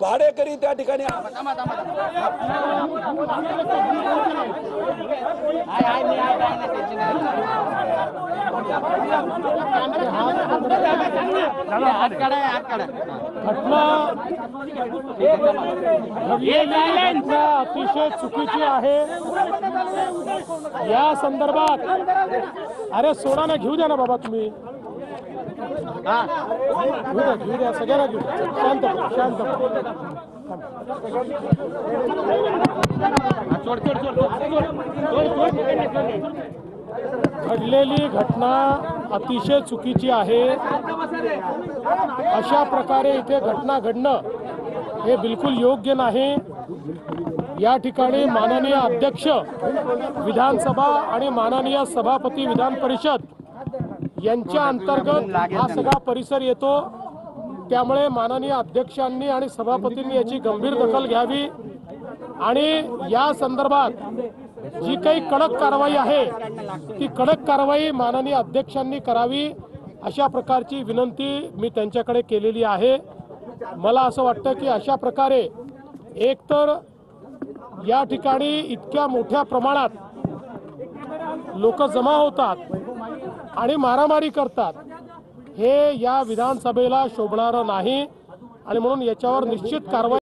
भाडेकरी त्या ठिकाणी घटना अतिशय चुकीची आहे। या संदर्भात अरे सोडा ना, घेऊ द्या ना बाबा तुम्ही, घेऊ द्या सगळ्यांना घेऊ, शांत घडलेली घटना अतिशय चुकीची आहे। अशा प्रकारे इथे घटना घडणं हे बिलकुल योग्य नाही। या ठिकाणी माननीय अध्यक्ष विधानसभा आणि माननीय सभापती विधान परिषद यांच्या अंतर्गत हा सगळा परिसर येतो, त्यामुळे माननीय अध्यक्षांनी आणि सभापतींनी याची गंभीर दखल घ्यावी आणि या संदर्भात जी काही कडक कारवाई आहे ती कडक कारवाई माननीय अध्यक्षांनी करावी, अशा प्रकारची विनंती मी त्यांच्याकडे केलेली आहे। मला असं वाटतं की अशा प्रकारे एकतर या ठिकाणी इतक्या मोठ्या प्रमाणात लोक जमा होतात आणि मारामारी करतात, हे या विधानसभेला शोभणारं नाही आणि म्हणून याच्यावर निश्चित कारवाई